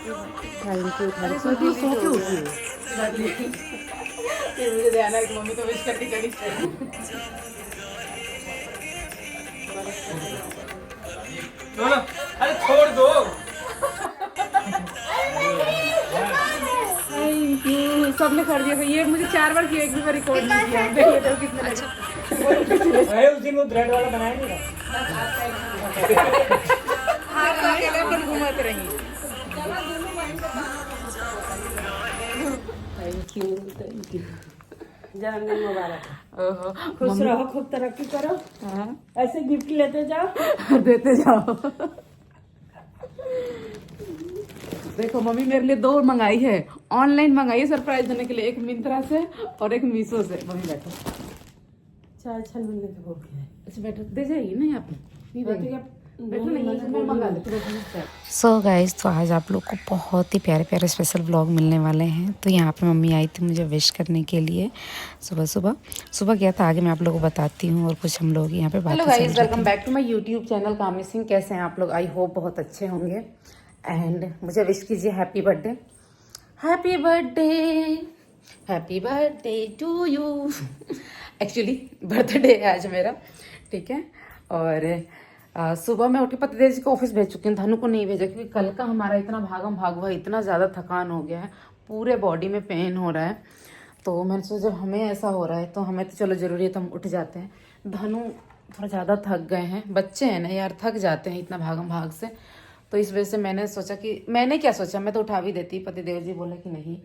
Thank you. तू सो के उठी है? फिर मुझे ध्यान है कि मम्मी तो विश करके चली। अरे छोड़ दो। थैंक यू, सबने कर दिया। ये मुझे 4 बार किया, एक भी बार रिकॉर्ड नहीं किया। देखिए तो कितने लगे। उस दिन वो थ्रेड वाला बनाया नहीं था। हाथ को अकेले अपन घुमाते रहेंगे। Thank you. जन्मदिन मुबारक। ओहो, खुश रहो, खूब तरक्की करो, ऐसे गिफ्ट लेते जाओ। देते जाओ। देखो मम्मी मेरे लिए 2 मंगाई है, ऑनलाइन मंगाई है सरप्राइज देने के लिए, एक मिंत्रा से और एक मीशो से। मम्मी बैठो, चाय छलने की भूख है। अच्छा बैठो, दे जाइए ना यहाँ पे, नहीं देंगे। बैठो नहीं, मैं मंगा लेती हूँ। सो गाइज, तो आज आप लोग को बहुत ही प्यारे प्यारे स्पेशल व्लॉग मिलने वाले हैं। तो यहाँ पे मम्मी आई थी मुझे विश करने के लिए सुबह गया था। आगे मैं आप लोगों को बताती हूँ। और कुछ हम लोग यहाँ पे बातें हेलो चल गाइस, रही welcome back to my YouTube channel Kami Singh. कैसे हैं आप लोग? आई होप बहुत अच्छे होंगे। एंड मुझे विश कीजिए happy birthday, happy birthday, happy birthday to you. Actually birthday है आज मेरा, ठीक है। और सुबह मैं उठी, पतिदेव जी को ऑफिस भेज चुकी हूँ, धनु को नहीं भेजा क्योंकि कल का हमारा इतना भागम भाग हुआ, इतना ज़्यादा थकान हो गया है, पूरे बॉडी में पेन हो रहा है। तो मैंने सोचा जब हमें ऐसा हो रहा है तो हमें तो चलो ज़रूरी है तो हम उठ जाते हैं। धनु थोड़ा ज़्यादा थक गए हैं, बच्चे हैं ना यार, थक जाते हैं इतना भागम भाग से। तो इस वजह से मैंने सोचा कि, मैंने क्या सोचा, मैं तो उठा भी देती, पतिदेव जी बोले कि नहीं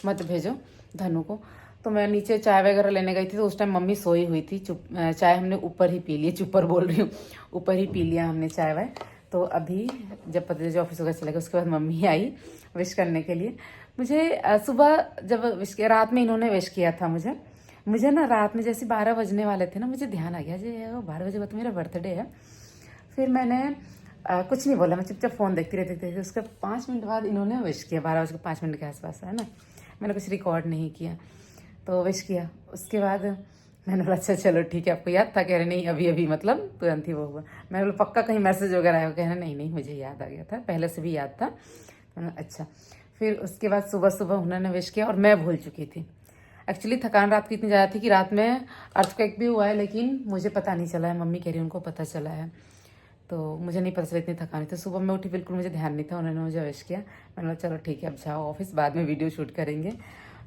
मत भेजो धनु को। तो मैं नीचे चाय वगैरह लेने गई थी, तो उस टाइम मम्मी सोई हुई थी। चाय हमने ऊपर ही पी ली, चुपर बोल रही हूँ, ऊपर ही पी लिया हमने चाय वाय। तो अभी जब पतिदेव जी ऑफिस वगैरह चले गए उसके बाद मम्मी आई विश करने के लिए मुझे। सुबह जब विश किया, रात में इन्होंने विश किया था मुझे ना रात में जैसे 12 बजने वाले थे ना, मुझे ध्यान आ गया जी 12 बजे बाद तो मेरा बर्थडे है। फिर मैंने कुछ नहीं बोला, मैं चुपचाप फ़ोन देखती रही। उसके 5 मिनट बाद इन्होंने विश किया, 12:05 के आसपास है ना। मैंने कुछ रिकॉर्ड नहीं किया तो विश किया। उसके बाद मैंने बोला अच्छा चलो ठीक है, आपको याद था? कह रहे नहीं अभी मतलब तुरंत ही वो हुआ। मैंने बोला पक्का कहीं मैसेज वगैरह आया? कह रहे नहीं मुझे याद आ गया था, पहले से भी याद था। मैंने अच्छा। फिर उसके बाद सुबह उन्होंने विश किया और मैं भूल चुकी थी। एक्चुअली थकान रात की इतनी ज़्यादा थी कि रात में अर्थक्वेक भी हुआ है, लेकिन मुझे पता नहीं चला है। मम्मी कह रही उनको पता चला है, तो मुझे नहीं पता चला, इतनी थकान थी। सुबह मैं उठी, बिल्कुल मुझे ध्यान नहीं था, उन्होंने मुझे विश किया। मैंने बोला चलो ठीक है अब जाओ ऑफिस, बाद में वीडियो शूट करेंगे।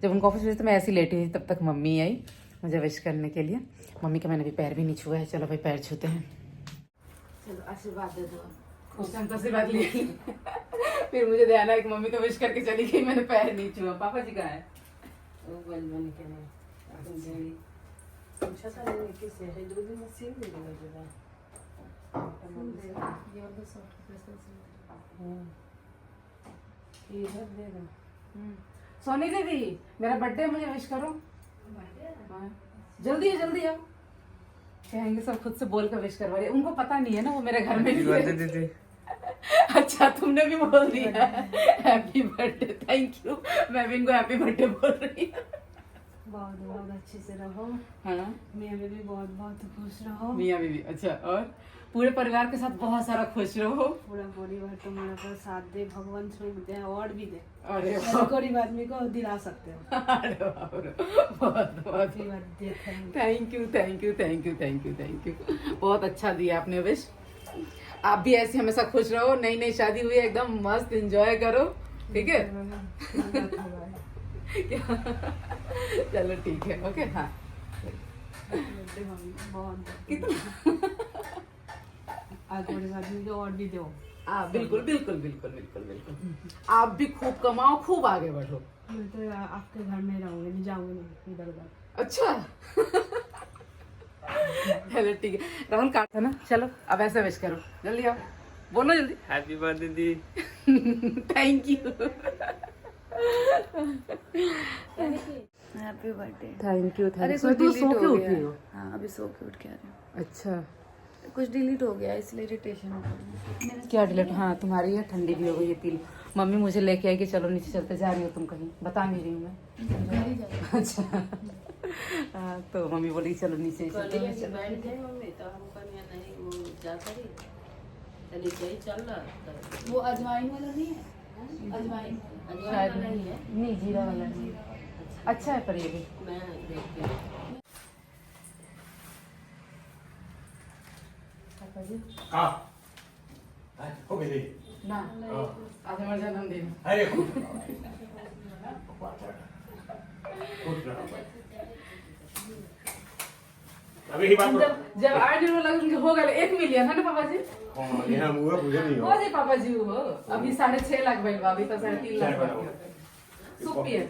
जब उनको ऑफिस भेजे तो मैं ऐसी लेटी हुई, तब तक मम्मी आई मुझे विश करने के लिए। मम्मी का मैंने भी पैर भी नहीं छुआ है, चलो भाई पैर छूते हैं। चलो आशीर्वाद दे दो। उस टाइम तो आशीर्वाद ली। फिर मुझे ध्यान आया कि मम्मी तो विश करके चली गई, मैंने पैर नहीं छुआ। पापा जी कहाँ है? पूछा था मैंने किससे है, 2 दिन में सील दे दूँगा। इधर दे दो। सोनी दीदी मेरा बर्थडे, मुझे विश करो। हाँ। जल्दी आओ। कहेंगे सब खुद से बोल कर विश करवा रही है, उनको पता नहीं है ना वो मेरे घर में नहीं है। दीदी अच्छा तुमने भी बोल दिया हैप्पी बर्थडे, थैंक यू। मैं भी इनको हैप्पी बर्थडे बोल रही हूँ। बहुत अच्छे से रहो। हाँ मियाँ बीवी बहुत खुश रहो। मियाँ बीवी अच्छा, और पूरे परिवार के साथ बहुत सारा खुश रहो। पूरा परिवार तुम्हारा पर साथ दे, भगवान सुख दे और भी दे। अरे गरीब आदमी को दिला सकते हो। बहुत थैंक यू। बहुत अच्छा दिया आपने विश। आप भी ऐसे हमेशा खुश रहो, नई शादी हुई है, एकदम मस्त एंजॉय करो, ठीक है? चलो ठीक है, ओके। हाँ कितना आज गरीब आदमी को और भी दो। बिल्कुल। आप भी खूब कमाओ, खूब आगे बढ़ो। मैं तो आपके घर में रहूंगी, नहीं जाऊंगी नहीं इधर उधर। अच्छा चलो ठीक है, राहुल काटा ना। चलो अब ऐसे विश करो, जल्दी आओ, बोलो जल्दी। Happy birthday the. Thank you. Happy birthday. Thank you. अरे सो कुछ सो डिलीट के हो उठी गया। हो? हाँ अभी सो के उठ के आ रही हूँ। अच्छा कुछ डिलीट हो गया इसलिए इरिटेशन हो गई। क्या डिलीट? हाँ तुम्हारी है, ठंडी भी हो गई है, पी लो। मम्मी मुझे लेके आई कि चलो नीचे चलते, जा रही हो तुम कहीं? बता नहीं रही हूँ मैं। अच्छा हाँ, तो मम्मी बोली चलो नीचे चलते हैं। बैठ गए मम्मी तो हम कन्या नहीं वो जा करी चली गई, चल रहा वो अजवाइन वाला नहीं है? शायद नहीं है, नहीं जीरा वाला नहीं। अच्छा है पर ये भी मैं देखती हूँ। हो गई ना आज हमारा जन्मदिन। अरे अभी ही बात जब 8 दिन में लगन हो गए 1 मिलियन है ना पापा जी? हाँ यहाँ हुआ मुझे नहीं हो जी पापा जी हो। अभी 6.5 लाख भाई अभी तो 3.5 लाख बाकी होते हैं। सूप पिए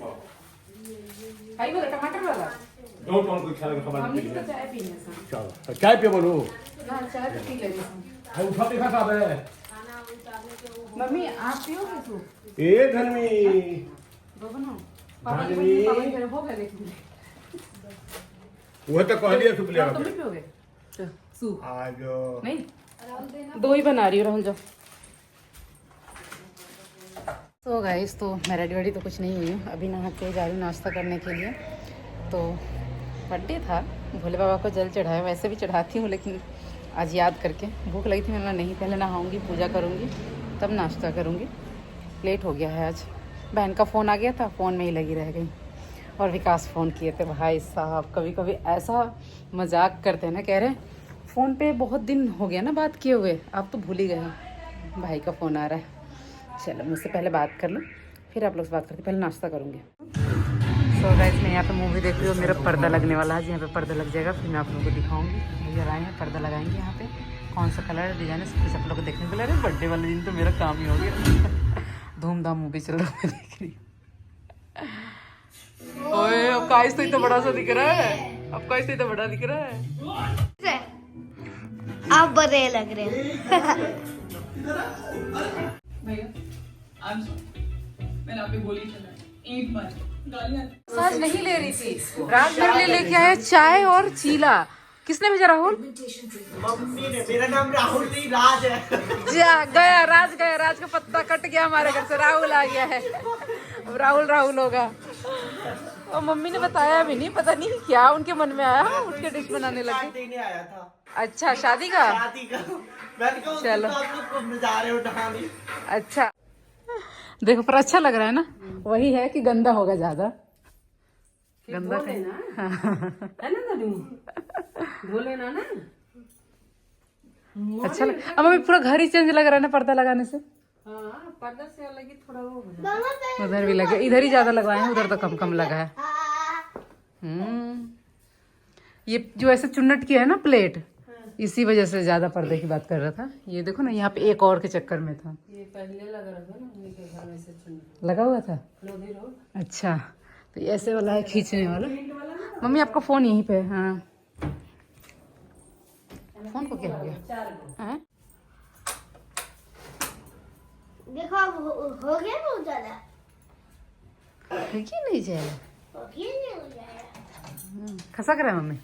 खाई वाला टमाटर वाला डोंट वांट कुछ खाने का सामान हमने नहीं तो है चाय पीने से चलो चाय पियो बोलो ना चाय तो पी लेंगे। है उठा देखा कब है मम्मी आप पियोगे सूप? ए धनमी दो बनाओ पापा जी हो गए लेकिन वो तो कह दिया सुप ले तुम नहीं पियोगे सूप? आज नहीं दो ही बना रही हूँ राहुल जाओ। तो गाइस तो मैं रेडी तो कुछ नहीं हुई हूँ, अभी नहा के जा रही हूँ नाश्ता करने के लिए। तो बर्थडे था, भोले बाबा को जल चढ़ाया, वैसे भी चढ़ाती हूँ लेकिन आज याद करके भूख लगी थी, मैंने नहीं पहले नहाऊंगी पूजा करूँगी तब नाश्ता करूँगी। लेट हो गया है आज, बहन का फ़ोन आ गया था, फ़ोन में ही लगी रह गई। और विकास फ़ोन किए थे, भाई साहब कभी कभी ऐसा मजाक करते हैं ना, कह रहे फ़ोन पे बहुत दिन हो गया ना बात किए हुए, आप तो भूल ही गए हैं। भाई का फ़ोन आ रहा है, चलो मुझसे पहले बात कर लो फिर आप लोग से बात करके पहले नाश्ता करूँगी। सो गाइस मैं यहाँ पे मूवी देख रही हूँ, मेरा पर्दा लगने वाला है, यहाँ पे पर्दा लग जाएगा फिर मैं आप लोगों को दिखाऊंगी। भैया आए हैं पर्दा लगाएंगे यहाँ पे, कौन सा कलर डिजाइन है सब कुछ आप लोग को देखने को लग रहा है। बर्थडे वाले दिन तो मेरा काम ही हो गया। धूमधाम मूवी चल रहा है देख रही। ओए अब काइस तो इतना बड़ा सा दिख रहा है, अब काइस तो इतना बड़ा दिख रहा है। आप बड़े लग रहे हैं। मैंने आप पे गोली चलाई एक बार गालियां सांस नहीं ले रही थी, राज मेरे लिए लेके आया चाय और चीला। किसने भेजा? राहुल। मम्मी ने। मेरा नाम राहुल नहीं राज है। जा गया राज का पत्ता कट गया हमारे घर से, राहुल आ गया है, अब राहुल होगा। और मम्मी ने बताया भी नहीं, पता नहीं क्या उनके मन में आया, उठ के डिश बनाने लगे। देने आया था अच्छा शादी का? शादी का। मैंने कहा चलो। आप लोग घूमने जा रहे हो नहाने। अच्छा देखो पर अच्छा लग रहा है ना, वही है कि गंदा होगा ज्यादा, गंदा धो लेना है ना दादू, धो लेना ना। अच्छा अब अभी पूरा घर ही चेंज लग रहा है ना पर्दा लगाने से। हाँ पर्दा से अलग ही थोड़ा वो हो जाता उधर भी लगे, इधर ही ज्यादा लगवाए हैं, उधर तो कम लगा है। ये जो ऐसे चुन्नट की है ना प्लेट, इसी वजह से ज्यादा पर्दे की बात कर रहा था। ये देखो ना यहाँ पे एक और के चक्कर में था, ये पहले लग रहा था ना उनके घर में से चुन लगा हुआ था। लोधी रोड। अच्छा तो ये ऐसे वाला है खींचने वाला। मम्मी आपका फोन यहीं पे है? हाँ फोन को क्या हो गया? हाँ? देखो अब हो गया ना उजाला, है कि नहीं जाएगा? हो गया नहीं उजाला। खसक रहा है मम्मी।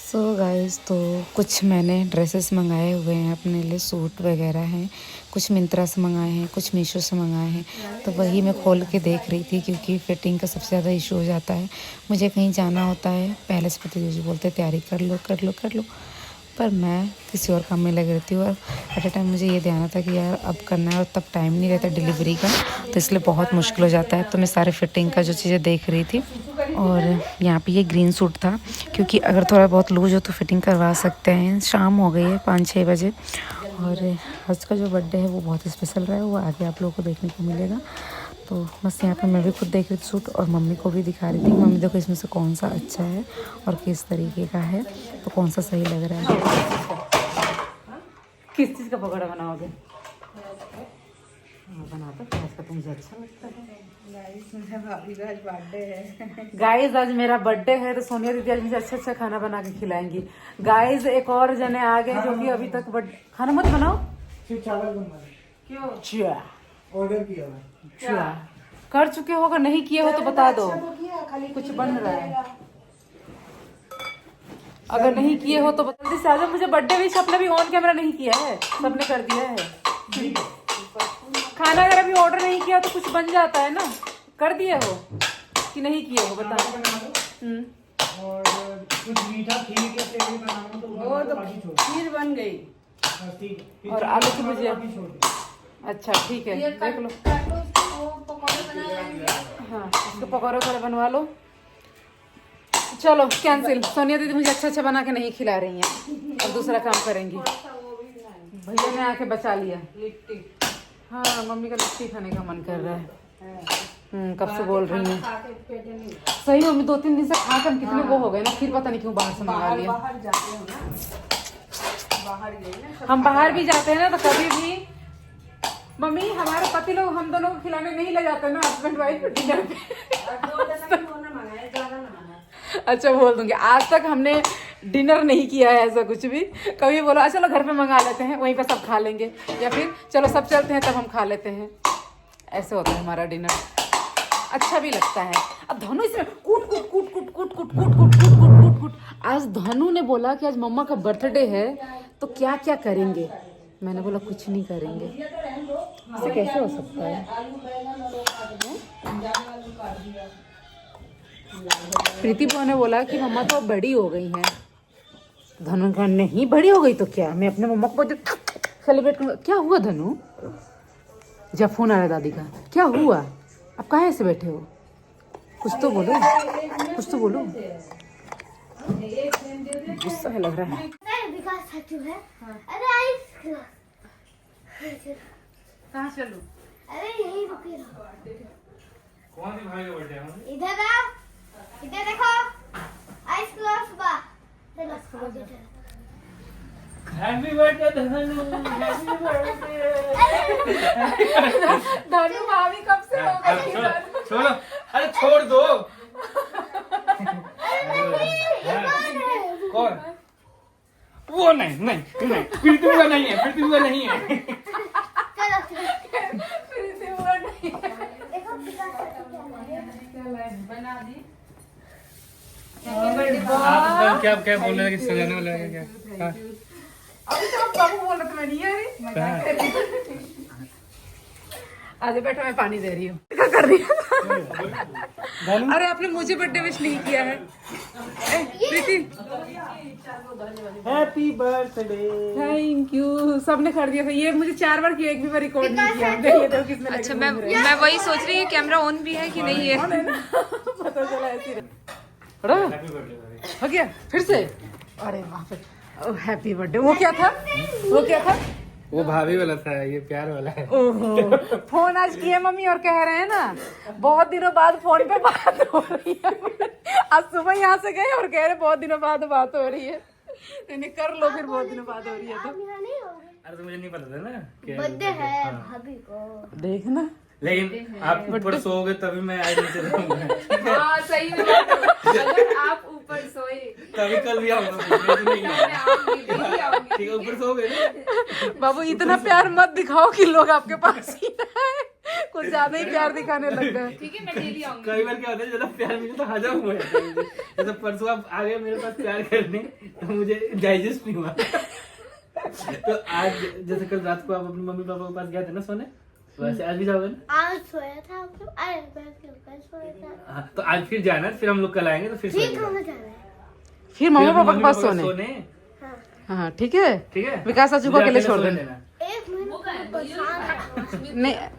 सो गाइस तो कुछ मैंने ड्रेसेस मंगाए हुए हैं अपने लिए, सूट वगैरह हैं, कुछ मिंत्रा से मंगाए हैं, कुछ मीशो से मंगाए हैं। तो वही मैं खोल के देख रही थी क्योंकि फिटिंग का सबसे ज़्यादा इशू हो जाता है। मुझे कहीं जाना होता है, पहले से पति जी बोलते तैयारी कर लो, पर मैं किसी और काम में लग रहती हूँ। और एट ए टाइम मुझे ये ध्यान था कि यार अब करना है और तब टाइम नहीं रहता डिलीवरी का, तो इसलिए बहुत मुश्किल हो जाता है। तो मैं सारे फिटिंग का जो चीज़ें देख रही थी, और यहाँ पे ये ग्रीन सूट था क्योंकि अगर थोड़ा बहुत लूज हो तो फिटिंग करवा सकते हैं। शाम हो गई है 5-6 बजे, और आज का जो बर्थडे है वो बहुत स्पेशल रहा है, वो आगे आप लोगों को देखने को मिलेगा। तो बस यहाँ पे मैं भी खुद देख रही थी सूट, और मम्मी को भी दिखा रही थी। मम्मी देखो इसमें से कौन सा अच्छा है और किस तरीके का है, तो कौन सा सही लग रहा है। किस चीज़ का पकौड़ा बनाओगे? बनाता प्याज का, तो मुझे अच्छा लगता है। गाइस आज मेरा बर्थडे है, तो सोनिया दीदी आज मुझे अच्छा खाना बना के खिलाएंगी। गाइस एक और जने आ गए जो कि अभी तक खाना मत बनाओ, सिर्फ चावल बनवा क्यों ऑर्डर किया क्या कर चुके हो? अगर नहीं किए हो तो बता दो, कुछ बन रहा है। अगर नहीं किए हो तो जल्दी से आ जाओ। मुझे बर्थडे विश अपना भी ऑन कैमरा नहीं किया है, सबने कर दिया है। खाना अगर अभी ऑर्डर नहीं किया तो कुछ बन जाता है ना, कर दिए हो कि नहीं किए हो बताओ। और कुछ मीठा खीर के सेवी बनाना, तो वो तो खीर बन गई। और आलू की भुजिया। अच्छा ठीक है, देख लो। हाँ, इसको पकौड़े वगैरह बनवा लो। चलो कैंसिल। सोनिया दीदी मुझे अच्छा बना के नहीं खिला रही हैं, अब दूसरा काम करेंगी। भैया ने आके बचा लिया। हाँ, मम्मी का लिट्टी खाने का मन कर रहा है। कब से बोल रही हैं। सही मम्मी, 2-3 दिन से खाकर कितने वो हो गए ना, फिर पता नहीं क्यों बाहर से मंगा लिया। हम बाहर भी जाते हैं ना, तो कभी भी मम्मी हमारे पति लोग हम दोनों को खिलाने नहीं ले जाते ना, हस्बैंड वाइफ डिनर पे। अच्छा बोल दूंगी, आज तक हमने डिनर नहीं किया है ऐसा कुछ भी। कभी बोला चलो घर पे मंगा लेते हैं, वहीं पे सब खा लेंगे, या फिर चलो सब चलते हैं तब हम खा लेते हैं। ऐसे होता है हमारा डिनर, अच्छा भी लगता है। अब धनु इसमें कूट कूट कूट कूट कूट कूट कूट कूट कूट कूट कूट कूट। आज धनु ने बोला कि आज मम्मा का बर्थडे है तो क्या क्या करेंगे। मैंने बोला कुछ नहीं करेंगे। ऐसे कैसे हो सकता है? प्रीति बुआ ने बोला कि मम्मा तो बड़ी हो गई हैं। धनु का नहीं, बड़ी हो गई तो क्या, मैं अपने मम्मा को सेलिब्रेट करूँगा। क्या हुआ धनु? जब फोन आ रहा दादी का, क्या हुआ? अब कहाँ ऐसे बैठे हो? कुछ तो बोलो, कुछ तो बोलो। गुस्सा है लग रहा है। कहाँ चलूं? अरे यही रुकी रहो। कौन सी भाई का बर्थडे है? इधर आओ, इधर देखो। आइस क्लोज बा। हैप्पी बर्थडे धनु, हैप्पी बर्थडे। धनु भाभी कब से हो गई? छोड़ो, अरे छोड़ दो। कौन? वो नहीं नहीं नहीं, प्रीति बुआ नहीं है, प्रीति बुआ नहीं है। बना दी। आप क्या क्या बोल रहे थे कि सजाने वाला है क्या? अभी तो बाबू बोल रहे थे, मैं नहीं आ रही। आगे बैठो, मैं पानी दे रही हूँ। क्या कर रही है? अरे आपने मुझे बर्थडे विश नहीं किया है। प्रीति हैप्पी बर्थडे। Thank you. सबने कर दिया था ये, मुझे 4 बार किया, एक भी बार रिकॉर्ड नहीं किया। देखिए तो किसने। अच्छा मैं वही सोच रही हूँ कैमरा ऑन भी है कि नहीं है। पता चला ऐसे हो गया फिर से। अरे वाह, हैप्पी बर्थडे। वो क्या था? वो क्या था? वो भाभी वाला था, ये प्यार वाला है। ओहो, फोन आज किए मम्मी और कह रहे हैं ना बहुत दिनों बाद फोन पे बात हो रही है। आज सुबह यहाँ से गए और कह रहे बहुत दिनों बाद बात हो रही है। मैंने कर लो, फिर बहुत दिनों बाद हो रही है तो। अरे तो मुझे नहीं पता था ना कि बर्थडे है भाभी को। देखना, लेकिन आप ऊपर सोओगे तभी मैं आज नीचे रहूंगा। हाँ सही में बात है। अगर आप ऊपर सोए तभी कल भी आऊंगा। नहीं आऊंगी। ठीक है, ऊपर सोओगे ना। बाबू इतना प्यार मत दिखाओ कि लोग आपके पास ही ना आए। कुछ ज्यादा ही प्यार दिखाने लग गए। ठीक है, मैं डेली आऊंगी। कई बार क्या होता है, ज्यादा प्यार मुझे तो हजम हो जाता है। जैसे परसों आप आ गए मेरे पास प्यार करने, तो मुझे डाइजेस्ट नहीं हुआ। तो आज जैसे कल रात को आप अपनी मम्मी पापा के पास गए थे ना सोने, वैसे आज भी जाओगे ना? आज सोया था आप लोग? अरे मैं कल सोया था। हाँ, तो आज फिर जाना, फिर हम लोग कल आएंगे तो फिर ठीक, कहाँ जाना है? फिर मम्मी पापा के पास सोने। हाँ। हाँ ठीक है, ठीक है। विकास आजू को अकेले छोड़ देना। एक मिनट।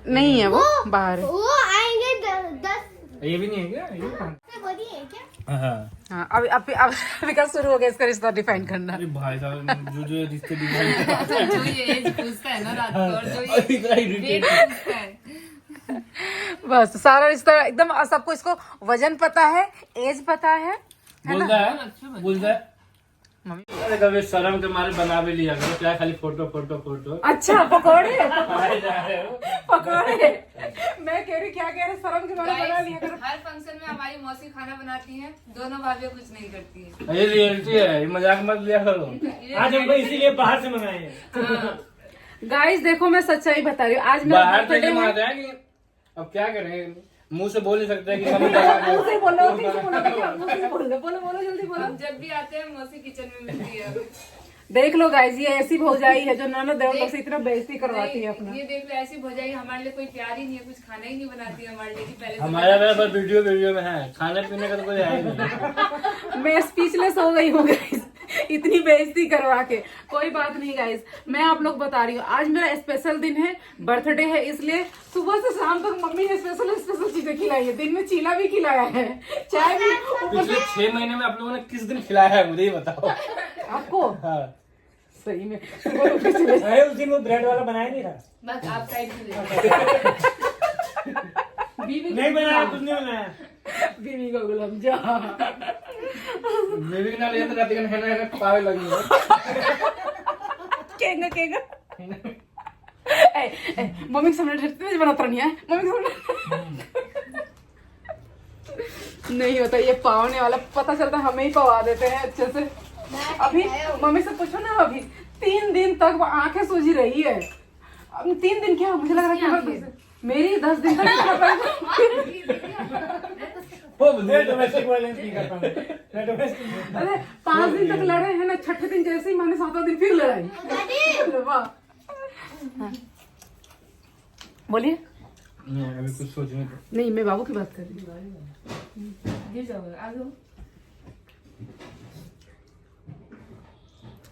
नहीं है, वो बाहर है। वो आएंगे 10। ये भी नहीं है क्या? ये कहाँ? बड़ी है क्या? हाँ। हाँ, अब विकास शुरू हो गया इसका रिश्ता डिफाइन करना। अरे भाई साहब, जो रिश्ते डिजाइन जो ये एज पूछता है ना रात को, और जो ये डेट पूछता है। बस सारा रिश्ता एकदम सबको, इसको वजन पता है, एज पता है। बोलता है अरे कभी शर्म के मारे बना भी लिया करो, क्या खाली फोटो फोटो फोटो। अच्छा पकौड़े जा रहे हो। पकौड़े। मैं कह रही क्या कह रहे, शर्म के मारे बना लिया करो। हर फंक्शन में हमारी मौसी खाना बनाती हैं, दोनों भाभियां कुछ नहीं करती हैं। ये रियलिटी है, ये मजाक मत लिया करो। आज हमको इसीलिए बाहर से मंगाए हैं। गाइस देखो मैं सच्चाई बता रही हूँ, आज बाहर मेरा से बर्थडे है। कि अब क्या करें, मुंह से बोल नहीं सकते कि मम्मी बना दो। मुंह से बोलो, मुंह से बोलो, बोलो जल्दी बोलो। हम जब भी आते हैं मौसी किचन में मिलती है। देख लो गाइस, ये ऐसी भौजाई है जो ननद देवर लोग से इतना बेइज्जती करवाती है अपना। ये देख लो, ऐसी भौजाई हमारे लिए कोई प्यार ही नहीं है, कुछ खाना ही नहीं बनाती है हमारे लिए। कि पहले हमारा मेरा वीडियो में है, खाने पीने का तो कोई है ही नहीं। मैं स्पीचलेस हो गई हूँ गाइस। इतनी बेइज्जती करवा के। कोई बात नहीं गाइस, मैं आप लोग बता रही हूँ, आज मेरा स्पेशल दिन है, बर्थडे है, इसलिए सुबह से शाम तक मम्मी ने स्पेशल चीजें खिलाई है। दिन में चीला भी खिलाया है, चाय भी। पिछले 6 महीने में आप लोगों ने किस दिन खिलाया है मुझे ही बताओ। आपको हाँ। सही में अरे उस दिन वो ब्रेड वाला बनाया नहीं था। बस आप साइड से नहीं बनाया, कुछ नहीं बनाया। बीवी का गुलाम जाम। बेबी के नाल ये तो रात का है ना पावे लगी है। केंगा मम्मी के सामने तेज बनाता नहीं है, मम्मी के सामने नहीं होता ये पावने वाला। पता चलता हमें ही पवा देते हैं अच्छे से। अभी मम्मी से पूछो ना, अभी 3 दिन तक वो आंखें सूजी रही है। अब 3 दिन क्या, मुझे लग रहा है कि मेरी 10 दिन तक वो डोमेस्टिक वायलेंस नहीं करता मैं डोमेस्टिक। अरे 5 दिन तक लड़े हैं ना, छठे दिन जैसे ही मैंने 7वां दिन फिर लड़ाई। वाह, बोलिए। अभी कुछ सोचने को नहीं, मैं बाबू की बात कर रही हूँ। गिर जाओगे, आ जाओ।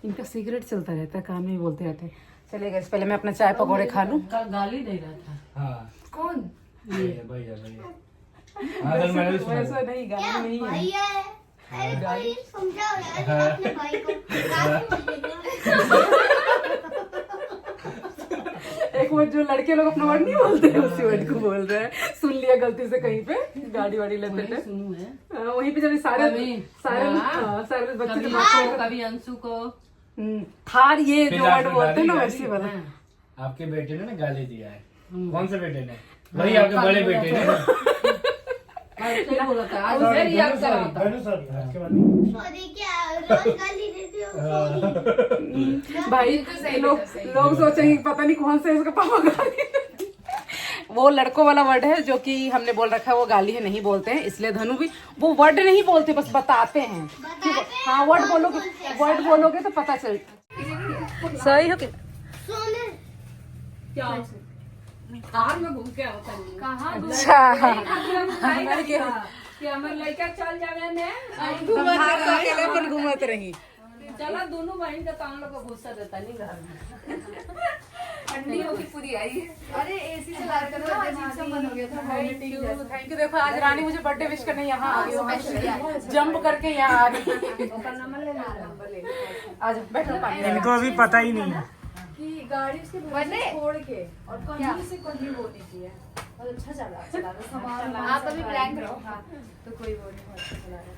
इनका सिगरेट चलता रहता है, काम ही बोलते रहते हैं। चलिए गाइस, पहले मैं अपना चाय पकौड़े खा लूं। कल गाली दे रहा था। हाँ कौन? भैया हाँ कल मैंने भी सुना वैसा नहीं, गाली नहीं है। भैया है। अरे कोई समझाओ यार अपने भाई को। एक वो जो लड़के लोग अपना वर्ड नहीं बोलते हैं, उसी वर्ड को बोल रहे हैं। सुन लिया गलती से कहीं पे, गाड़ी वाड़ी लेते थे। सुनू है। हाँ, वहीं पे जब सारे बच्चे दिमाग कभी अंशु को थार ये फिर जो आपने वर्ड बोलते हैं ना, गाली वैसे वाला। आपके बेटे ने ना गाली दिया है। कौन से बेटे ने? वही आपके बड़े बेटे ने। क्या बोला था आज? फिर ही आप कराता। सॉरी आज के बाद नहीं। सॉरी क्या रोज गाली देती हो? सॉरी। भाई बिल्कुल सही, लोग बिल्कुल सही। लोग सोचेंगे कि पता नहीं कौन से इसका पापा गाली देते हैं। वो लड़कों वाला वर्ड है जो कि हमने बोल रखा है, वो गाली है, नहीं बोलते हैं। इसलिए धनु भी वो वर्ड नहीं बोलते, बस बताते हैं। हाँ, वर्ड बोलोगे तो पता चल। सही हो। सोने क्या? कार में घूम के आता नहीं। कहाँ कि हमारे लड़का चल जावे ने घूमत रही। चला दोनों बहन का तो हम लोग को गुस्सा देता नहीं घर में। ठंडी होगी पूरी आई है। अरे एसी चला कर बंद हो गया था। Thank you. देखो आज रानी मुझे बर्थडे विश करने यहाँ आ गई, जंप करके यहाँ आ गई। आज बैठो पानी। इनको अभी पता ही नहीं है कि गाड़ी उसके भरोसे छोड़ के और कहीं से कहीं बोलनी चाहिए। और अच्छा चला रहा सामान। आप अभी प्रैंक करो। हाँ तो कोई वो नहीं, अच्छा चला रहा।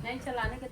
नहीं चलाने के तो